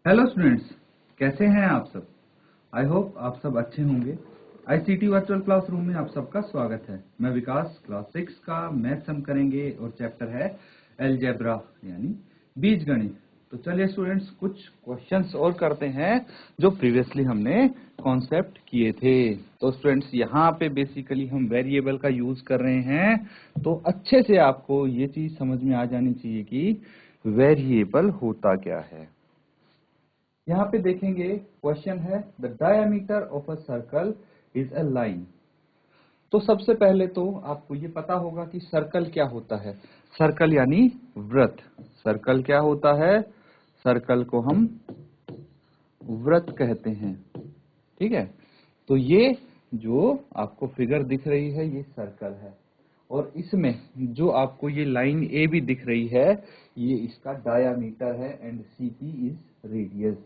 Hello students, कैसे हैं आप सब। आई होप आप सब अच्छे होंगे। आईसीटी वर्चुअल क्लासरूम में आप सबका स्वागत है। मैं विकास, क्लास 6 का मैथ्स हम करेंगे और चैप्टर है अलजेब्रा यानी बीजगणित। तो चलिए स्टूडेंट्स, कुछ क्वेश्चंस और करते हैं जो प्रीवियसली हमने कॉन्सेप्ट किए थे। तो स्टूडेंट्स, यहाँ पे बेसिकली हम वेरिएबल का यूज कर रहे हैं, तो अच्छे से आपको ये चीज समझ में आ जानी चाहिए कि वेरिएबल होता क्या है। यहाँ पे देखेंगे, क्वेश्चन है the diameter of a circle is a line. तो सबसे पहले तो आपको ये पता होगा कि सर्कल क्या होता है। सर्कल यानी वृत्त। सर्कल क्या होता है? सर्कल को हम वृत्त कहते हैं। ठीक है, तो ये जो आपको फिगर दिख रही है ये सर्कल है, और इसमें जो आपको ये लाइन ए भी दिख रही है ये इसका डायामीटर है एंड सीपी इज रेडियस।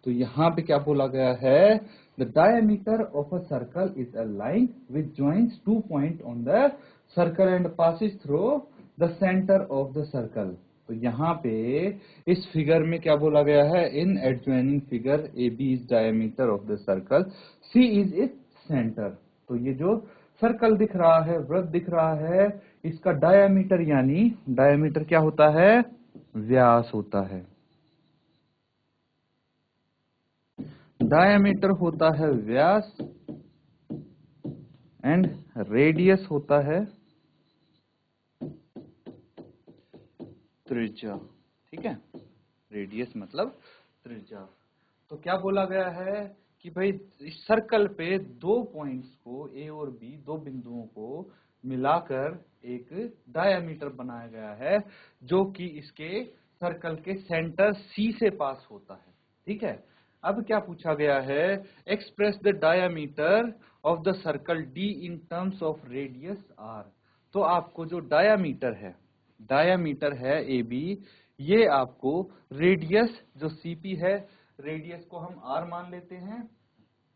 तो यहाँ पे क्या बोला गया है? The diameter of a circle is a line which joins 2 point on the circle and passes through the centre of the circle. तो यहाँ पे इस फिगर में क्या बोला गया है? In adjoining figure A B is diameter of the circle, C is its centre. तो ये जो सर्कल दिख रहा है, वृत्त दिख रहा है, इसका डायमीटर यानी डायमीटर क्या होता है? व्यास होता है। डायमीटर होता है व्यास एंड रेडियस होता है त्रिज्या। ठीक है, रेडियस मतलब त्रिज्या। तो क्या बोला गया है कि भाई इस सर्कल पे दो पॉइंट्स को, ए और बी, दो बिंदुओं को मिलाकर एक डायमीटर बनाया गया है जो कि इसके सर्कल के सेंटर सी से पास होता है। ठीक है, अब क्या पूछा गया है? Express the diameter of the circle D in terms of radius R. तो आपको जो डायमीटर है ए बी, ये आपको रेडियस जो सीपी है, रेडियस को हम आर मान लेते हैं,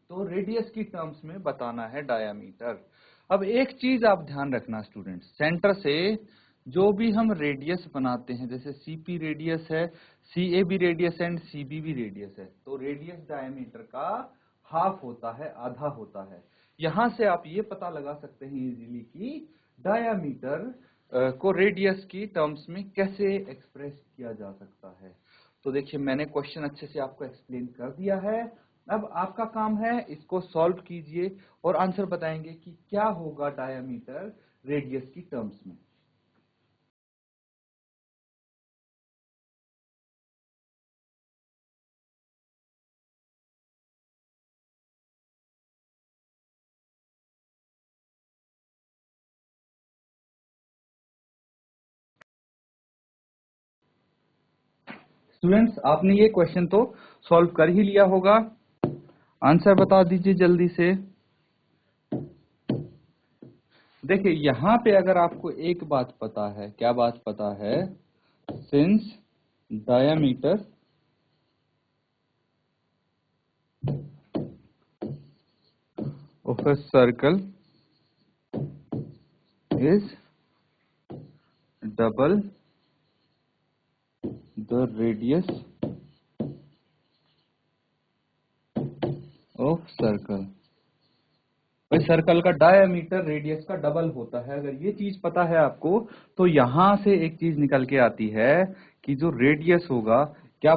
तो रेडियस की टर्म्स में बताना है डायामीटर। अब एक चीज आप ध्यान रखना स्टूडेंट, सेंटर से जो भी हम रेडियस बनाते हैं, जैसे सीपी रेडियस है, सीए भी रेडियस एंड सीबी भी रेडियस है, तो रेडियस डायमीटर का हाफ होता है, आधा होता है। यहां से आप ये पता लगा सकते हैं इजीली कि डायामीटर को रेडियस की टर्म्स में कैसे एक्सप्रेस किया जा सकता है। तो देखिए, मैंने क्वेश्चन अच्छे से आपको एक्सप्लेन कर दिया है। अब आपका काम है इसको सॉल्व कीजिए और आंसर बताएंगे कि क्या होगा डायमीटर रेडियस की टर्म्स में। स्टूडेंट्स, आपने ये क्वेश्चन तो सॉल्व कर ही लिया होगा, आंसर बता दीजिए जल्दी से। देखिए, यहां पे अगर आपको एक बात पता है, क्या बात पता है? Since diameter of a circle is double the radius of circle. भाई, सर्कल का डायमीटर रेडियस का डबल होता है। अगर ये चीज पता है आपको, तो यहां से एक चीज निकल के आती है कि जो रेडियस होगा, क्या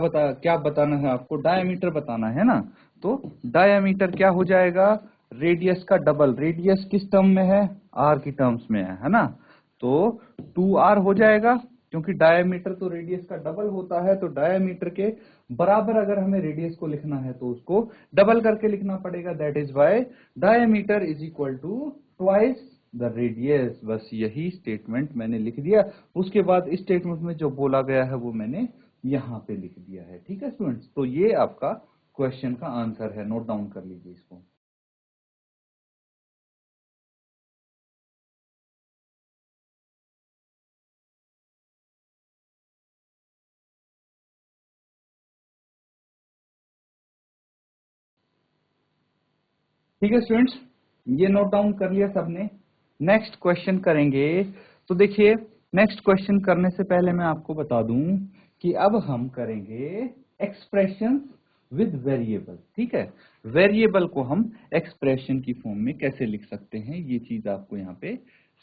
बताना है आपको? डायमीटर बताना है ना। तो डायमीटर क्या हो जाएगा? रेडियस का डबल। रेडियस किस टर्म में है? आर की टर्म्स में है ना। तो 2r हो जाएगा, क्योंकि डायमीटर तो रेडियस का डबल होता है, तो डायमीटर के बराबर अगर हमें रेडियस को लिखना है तो उसको डबल करके लिखना पड़ेगा। That is why diameter is equal to twice the radius. बस यही स्टेटमेंट मैंने लिख दिया। उसके बाद इस स्टेटमेंट में जो बोला गया है वो मैंने यहाँ पे लिख दिया है। ठीक है स्टूडेंट्स, तो ये आपका क्वेश्चन का आंसर है, नोट डाउन कर लीजिए इसको। ठीक है स्टूडेंट्स, ये नोट डाउन कर लिया सबने। नेक्स्ट क्वेश्चन करेंगे। तो देखिए, नेक्स्ट क्वेश्चन करने से पहले मैं आपको बता दूं कि अब हम करेंगे एक्सप्रेशन विद वेरिएबल। ठीक है, वेरिएबल को हम एक्सप्रेशन की फॉर्म में कैसे लिख सकते हैं, ये चीज आपको यहाँ पे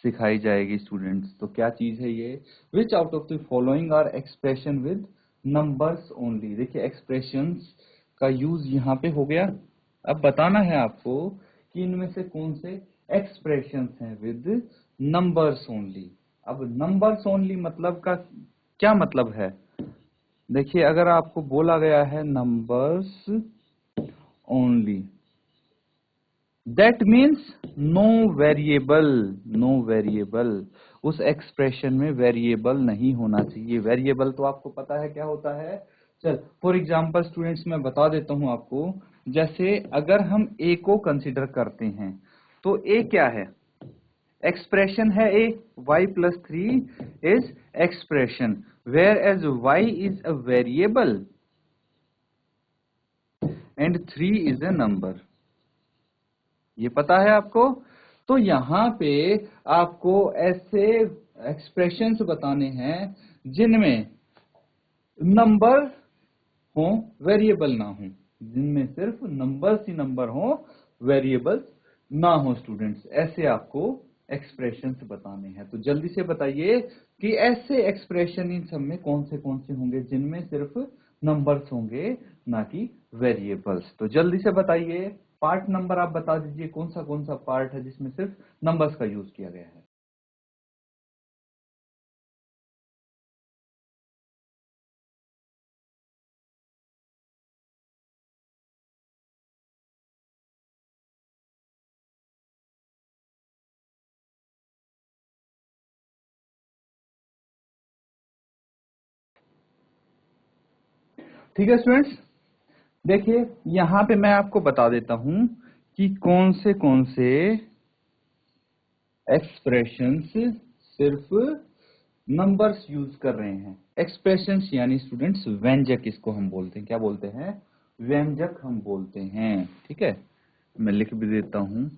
सिखाई जाएगी स्टूडेंट्स। तो क्या चीज है ये, which out of the following are expression with numbers only. देखिए एक्सप्रेशंस का यूज यहाँ पे हो गया। अब बताना है आपको कि इनमें से कौन से एक्सप्रेशंस हैं विद नंबर्स ओनली। अब नंबर्स ओनली मतलब का क्या मतलब है, देखिए अगर आपको बोला गया है numbers only, that means no variable, no variable, उस एक्सप्रेशन में वेरिएबल नहीं होना चाहिए। वेरिएबल तो आपको पता है क्या होता है। चल फॉर एग्जांपल स्टूडेंट्स मैं बता देता हूं आपको, जैसे अगर हम ए को कंसिडर करते हैं तो ए क्या है, एक्सप्रेशन है ए, y+3 is expression, whereas y is a variable and 3 is a number. ये पता है आपको। तो यहां पे आपको ऐसे एक्सप्रेशंस बताने हैं जिनमें नंबर हो, वेरिएबल ना हो, जिनमें सिर्फ नंबर्स ही नंबर हो, वेरिएबल्स ना हो स्टूडेंट्स, ऐसे आपको एक्सप्रेशंस बताने हैं। तो जल्दी से बताइए कि ऐसे एक्सप्रेशन इन सब में कौन से होंगे जिनमें सिर्फ नंबर्स होंगे ना कि वेरिएबल्स। तो जल्दी से बताइए, पार्ट नंबर आप बता दीजिए कौन सा पार्ट है जिसमें सिर्फ नंबर्स का यूज किया गया है। ठीक है स्टूडेंट्स, देखिए यहां पे मैं आपको बता देता हूं कि कौन से एक्सप्रेशंस सिर्फ नंबर्स यूज कर रहे हैं। एक्सप्रेशंस यानी स्टूडेंट्स व्यंजक, इसको हम बोलते हैं, क्या बोलते हैं, व्यंजक हम बोलते हैं। ठीक है, मैं लिख भी देता हूं,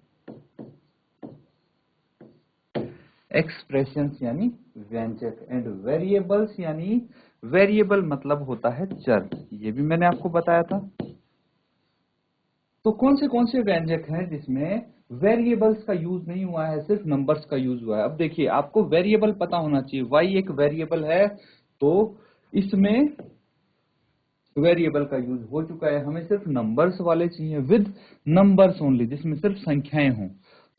एक्सप्रेशंस यानी व्यंजक एंड वेरिएबल्स यानी, वेरिएबल मतलब होता है चर, ये भी मैंने आपको बताया था। तो कौन से व्यंजक हैं जिसमें वेरिएबल्स का यूज नहीं हुआ है, सिर्फ नंबर्स का यूज हुआ है। अब देखिए आपको वेरिएबल पता होना चाहिए, y एक वेरिएबल है, तो इसमें वेरिएबल का यूज हो चुका है, हमें सिर्फ नंबर्स वाले चाहिए विद नंबर्स ओनली, जिसमें सिर्फ संख्याएं हों।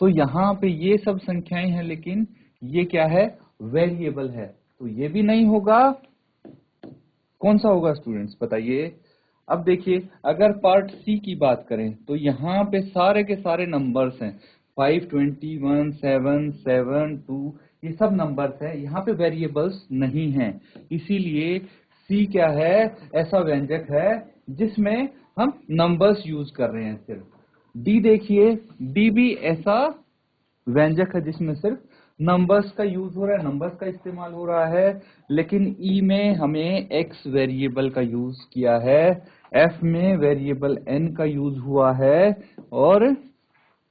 तो यहाँ पे ये सब संख्याएं हैं, लेकिन ये क्या है, वेरिएबल है, तो ये भी नहीं होगा। कौन सा होगा स्टूडेंट्स बताइए। अब देखिए अगर पार्ट सी की बात करें तो यहाँ पे सारे के सारे नंबर्स हैं, 5, 21, 7, 7, 2, ये सब नंबर्स हैं, यहाँ पे वेरिएबल्स नहीं हैं, इसीलिए सी क्या है, ऐसा व्यंजक है जिसमें हम नंबर्स यूज कर रहे हैं सिर्फ। डी देखिए, डी भी ऐसा व्यंजक है जिसमें सिर्फ नंबर्स का यूज हो रहा है, नंबर्स का इस्तेमाल हो रहा है, लेकिन ई में हमें एक्स वेरिएबल का यूज किया है, एफ में वेरिएबल एन का यूज हुआ है, और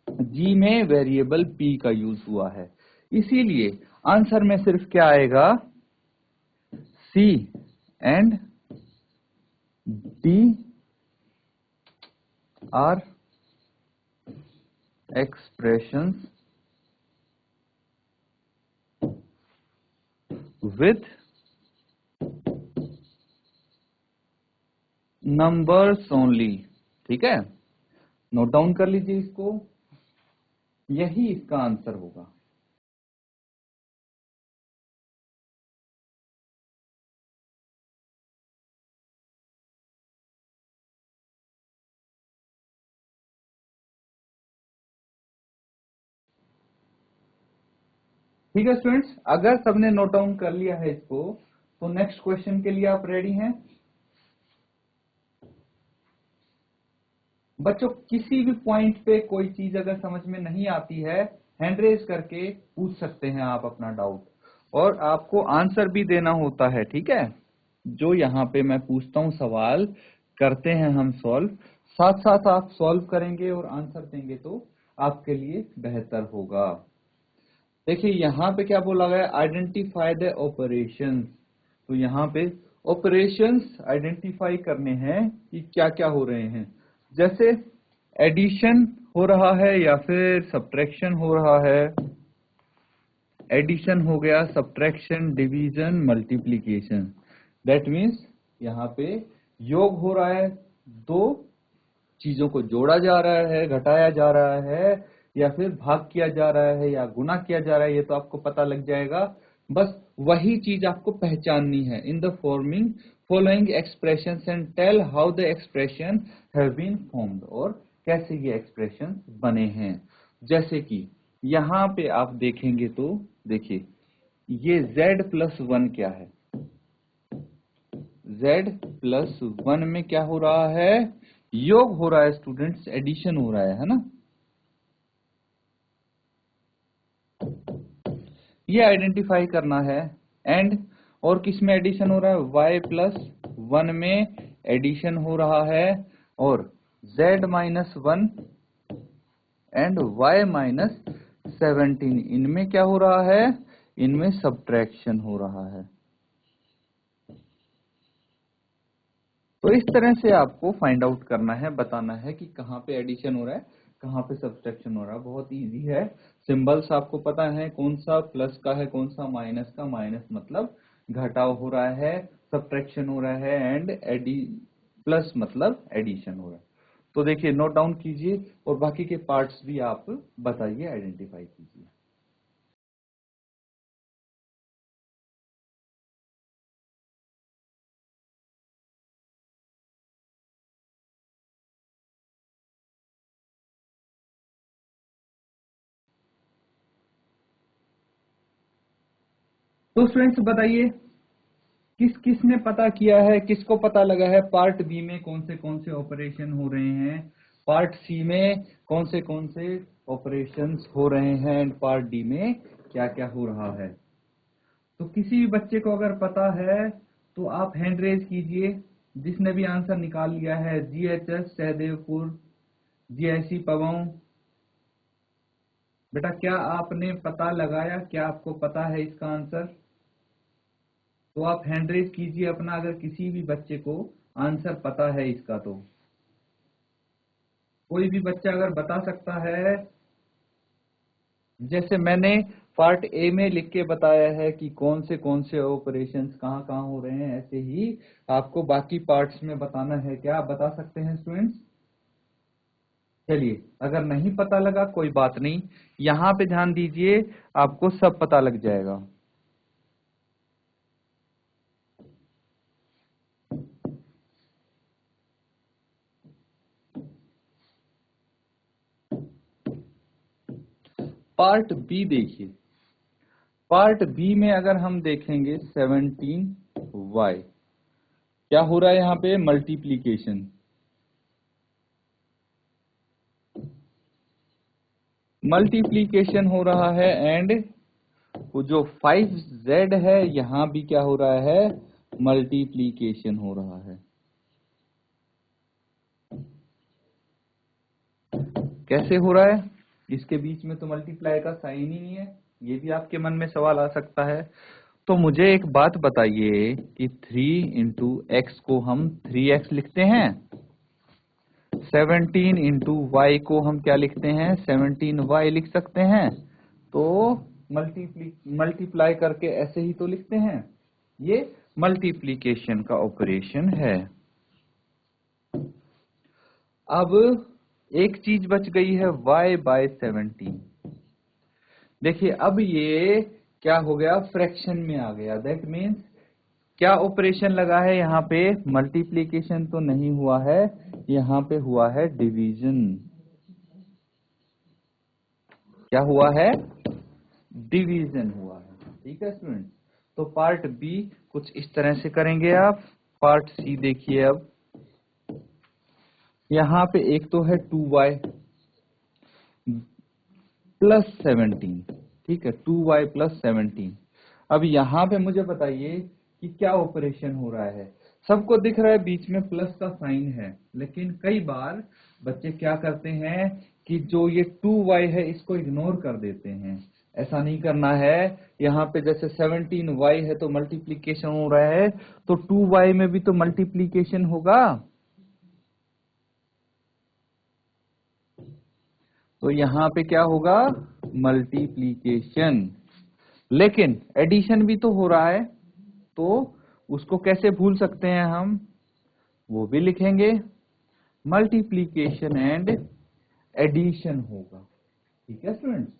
जी में वेरिएबल पी का यूज हुआ है। इसीलिए आंसर में सिर्फ क्या आएगा, C and D are expressions with numbers only. ठीक है, नोट डाउन कर लीजिए इसको, यही इसका आंसर होगा। ठीक है स्टूडेंट्स, अगर सबने नोट डाउन कर लिया है इसको, तो नेक्स्ट क्वेश्चन के लिए आप रेडी हैं बच्चों। किसी भी पॉइंट पे कोई चीज अगर समझ में नहीं आती है, हैंड रेज करके पूछ सकते हैं आप अपना डाउट, और आपको आंसर भी देना होता है। ठीक है, जो यहाँ पे मैं पूछता हूँ सवाल, करते हैं हम सॉल्व, साथ साथ आप सॉल्व करेंगे और आंसर देंगे तो आपके लिए बेहतर होगा। देखिए यहाँ पे क्या बोला गया, आइडेंटिफाई द ऑपरेशंस, तो यहाँ पे ऑपरेशंस आइडेंटिफाई करने हैं कि क्या क्या हो रहे हैं, जैसे एडिशन हो रहा है या फिर सब्ट्रैक्शन हो रहा है। एडिशन हो गया, subtraction, division, multiplication. That means यहाँ पे योग हो रहा है, दो चीजों को जोड़ा जा रहा है, घटाया जा रहा है, या फिर भाग किया जा रहा है या गुना किया जा रहा है, ये तो आपको पता लग जाएगा। बस वही चीज आपको पहचाननी है। In the following expressions and tell how the expression have been formed, और कैसे ये एक्सप्रेशन बने हैं। जैसे कि यहाँ पे आप देखेंगे तो देखिए, ये z+1 क्या है? z+1 में क्या हो रहा है? योग हो रहा है स्टूडेंट्स, एडिशन हो रहा है ना। ये आइडेंटिफाई करना है। एंड और किस में एडिशन हो रहा है? y+1 में एडिशन हो रहा है, और z-1 एंड y-17 इनमें क्या हो रहा है? इनमें सब्ट्रैक्शन हो रहा है। तो इस तरह से आपको फाइंड आउट करना है, बताना है कि कहाँ पे एडिशन हो रहा है, कहाँ पे सब्ट्रैक्शन हो रहा है। बहुत इजी है। सिंबल्स आपको पता है, कौन सा प्लस का है, कौन सा माइनस का। माइनस मतलब घटाव हो रहा है, सब्ट्रैक्शन हो रहा है, एंड प्लस मतलब एडिशन हो रहा है। तो देखिए, नोट डाउन कीजिए और बाकी के पार्ट्स भी आप बताइए, आइडेंटिफाई कीजिए। तो स्टूडेंट्स बताइए, किस किस ने पता किया है, किसको पता लगा है पार्ट बी में कौन से ऑपरेशन हो रहे हैं, पार्ट सी में कौन से ऑपरेशंस हो रहे हैं, एंड पार्ट डी में क्या क्या हो रहा है। तो किसी भी बच्चे को अगर पता है तो आप हैंड रेज कीजिए। जिसने भी आंसर निकाल लिया है, GHS सहदेवपुर, GIC पवाऊं, बेटा क्या आपने पता लगाया? क्या आपको पता है इसका आंसर? तो आप हैंड रेज कीजिए अपना, अगर किसी भी बच्चे को आंसर पता है इसका। तो कोई भी बच्चा अगर बता सकता है, जैसे मैंने पार्ट ए में लिख के बताया है कि कौन से ऑपरेशंस कहाँ कहाँ हो रहे हैं, ऐसे ही आपको बाकी पार्ट्स में बताना है। क्या आप बता सकते हैं स्टूडेंट्स? चलिए, अगर नहीं पता लगा कोई बात नहीं, यहाँ पे ध्यान दीजिए, आपको सब पता लग जाएगा। पार्ट बी देखिए, पार्ट बी में अगर हम देखेंगे 17y, क्या हो रहा है यहाँ पे? मल्टीप्लीकेशन। मल्टीप्लीकेशन हो रहा है, एंड वो जो 5z है यहां भी क्या हो रहा है? मल्टीप्लीकेशन हो रहा है। कैसे हो रहा है? इसके बीच में तो मल्टीप्लाई का साइन ही नहीं है। ये भी आपके मन में सवाल आ सकता है। तो मुझे एक बात बताइए कि 3 इंटू एक्स को हम 3x लिखते हैं, 17 इंटू वाई को हम क्या लिखते हैं? 17y लिख सकते हैं। तो मल्टीप्लाई करके ऐसे ही तो लिखते हैं। ये मल्टीप्लिकेशन का ऑपरेशन है। अब एक चीज बच गई है, y/17। देखिए, अब ये क्या हो गया? फ्रैक्शन में आ गया। दैट मीन्स क्या ऑपरेशन लगा है यहाँ पे? मल्टीप्लिकेशन तो नहीं हुआ है, यहाँ पे हुआ है डिवीजन। क्या हुआ है? डिवीजन हुआ है। ठीक है स्टूडेंट। तो पार्ट बी कुछ इस तरह से करेंगे आप। पार्ट सी देखिए, अब यहाँ पे एक तो है 2y प्लस 17, ठीक है, 2y प्लस 17। अब यहाँ पे मुझे बताइए कि क्या ऑपरेशन हो रहा है। सबको दिख रहा है बीच में प्लस का साइन है, लेकिन कई बार बच्चे क्या करते हैं कि जो ये 2y है इसको इग्नोर कर देते हैं। ऐसा नहीं करना है। यहाँ पे जैसे 17y है तो मल्टीप्लीकेशन हो रहा है, तो 2y में भी तो मल्टीप्लीकेशन होगा। तो यहाँ पे क्या होगा, मल्टीप्लीकेशन। लेकिन एडिशन भी तो हो रहा है, तो उसको कैसे भूल सकते हैं हम, वो भी लिखेंगे, मल्टीप्लीकेशन एंड एडिशन होगा। ठीक है स्टूडेंट्स,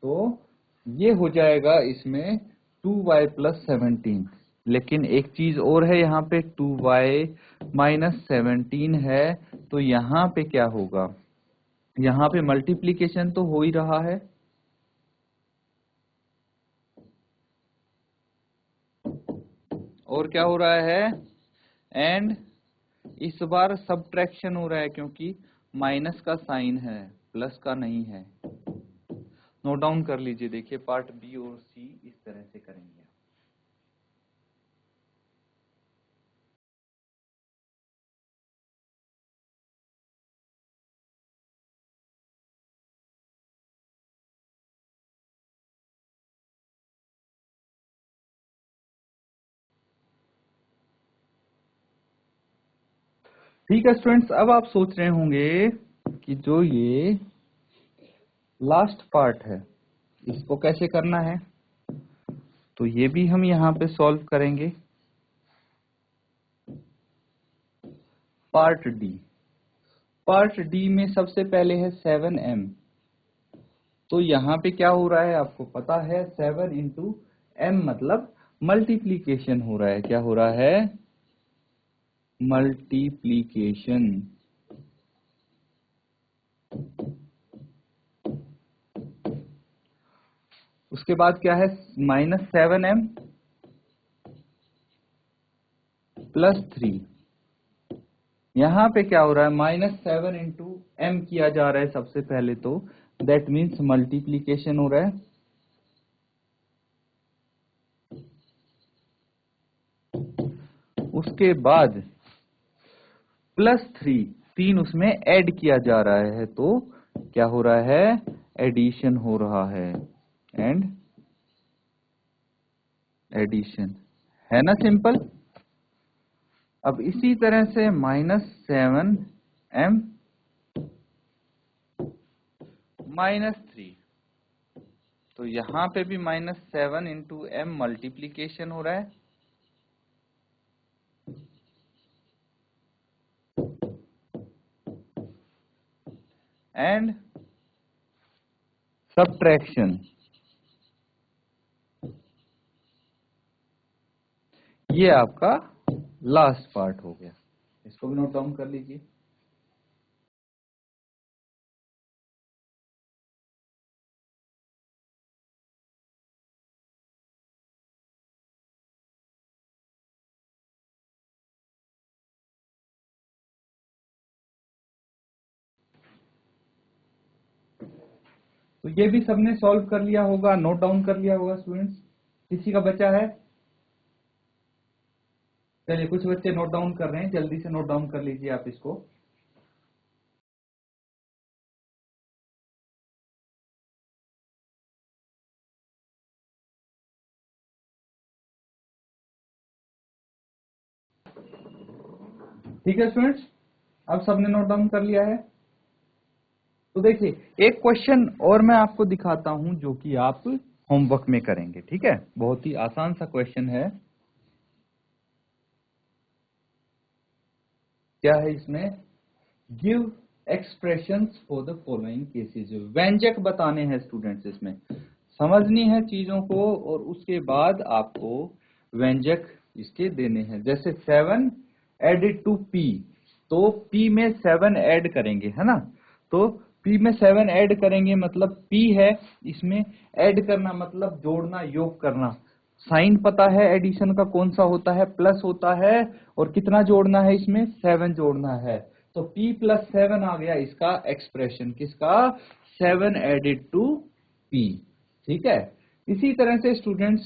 तो ये हो जाएगा इसमें 2y प्लस 17। लेकिन एक चीज और है, यहाँ पे 2y माइनस 17 है, तो यहाँ पे क्या होगा, यहाँ पे मल्टीप्लीकेशन तो हो ही रहा है, और क्या हो रहा है, एंड इस बार सब्ट्रैक्शन हो रहा है, क्योंकि माइनस का साइन है, प्लस का नहीं है। नोट डाउन कर लीजिए, देखिए पार्ट बी और सी इस तरह से करेंगे। ठीक है स्टूडेंट्स, अब आप सोच रहे होंगे कि जो ये लास्ट पार्ट है इसको कैसे करना है, तो ये भी हम यहाँ पे सॉल्व करेंगे। पार्ट डी, पार्ट डी में सबसे पहले है 7m। तो यहाँ पे क्या हो रहा है आपको पता है, 7 इंटू m मतलब मल्टीप्लीकेशन हो रहा है। क्या हो रहा है, मल्टीप्लीकेशन। उसके बाद क्या है, -7m प्लस 3। यहाँ पे क्या हो रहा है, -7 इंटू m किया जा रहा है सबसे पहले, तो दैट मीन्स मल्टीप्लीकेशन हो रहा है। उसके बाद +3, 3 उसमें ऐड किया जा रहा है, तो क्या हो रहा है, एडिशन हो रहा है, एंड एडिशन है ना, सिंपल। अब इसी तरह से -7m -3, तो यहां पे भी -7 इंटू m मल्टीप्लीकेशन हो रहा है, एंड सब्ट्रैक्शन। ये आपका लास्ट पार्ट हो गया, इसको भी नोट डाउन कर लीजिए। तो ये भी सबने सॉल्व कर लिया होगा, नोट डाउन कर लिया होगा स्टूडेंट्स। किसी का बचा है, चलिए कुछ बच्चे नोट डाउन कर रहे हैं, जल्दी से नोट डाउन कर लीजिए आप इसको। ठीक है स्टूडेंट्स, अब सबने नोट डाउन कर लिया है। तो देखिए एक क्वेश्चन और मैं आपको दिखाता हूं जो कि आप होमवर्क में करेंगे। ठीक है, बहुत ही आसान सा क्वेश्चन है। क्या है इसमें, give expressions for the following cases. व्यंजक बताने हैं स्टूडेंट्स, इसमें समझनी है चीजों को, और उसके बाद आपको व्यंजक इसके देने हैं। जैसे 7 एडेड टू p, तो p में 7 ऐड करेंगे, है ना। तो p में 7 ऐड करेंगे मतलब p है, इसमें ऐड करना मतलब जोड़ना, योग करना। साइन पता है एडिशन का कौन सा होता है, प्लस होता है, और कितना जोड़ना है, इसमें 7 जोड़ना है। तो p प्लस 7 आ गया इसका एक्सप्रेशन, किसका, 7 एडेड टू p। ठीक है, इसी तरह से स्टूडेंट्स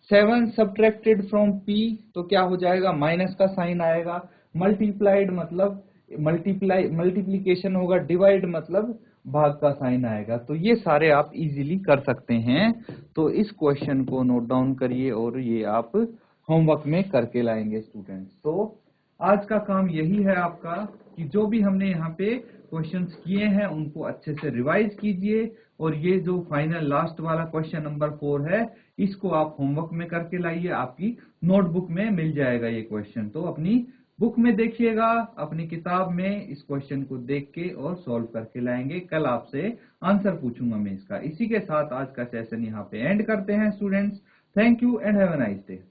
7 सब्ट्रैक्टेड फ्रॉम p, तो क्या हो जाएगा, माइनस का साइन आएगा। मल्टीप्लाइड मतलब मल्टीप्लिकेशन होगा, डिवाइड मतलब भाग का साइन आएगा। तो ये सारे आप इजीली कर सकते हैं। तो इस क्वेश्चन को नोट डाउन करिए और ये आप होमवर्क में करके लाएंगे स्टूडेंट्स। तो आज का काम यही है आपका कि जो भी हमने यहाँ पे क्वेश्चंस किए हैं उनको अच्छे से रिवाइज कीजिए और ये जो फाइनल लास्ट वाला क्वेश्चन नंबर 4 है इसको आप होमवर्क में करके लाइए। आपकी नोटबुक में मिल जाएगा ये क्वेश्चन। तो अपनी बुक में देखिएगा, अपनी किताब में इस क्वेश्चन को देख के और सॉल्व करके लाएंगे। कल आपसे आंसर पूछूंगा मैं इसका। इसी के साथ आज का सेशन यहाँ पे एंड करते हैं students. Thank you and have a nice day.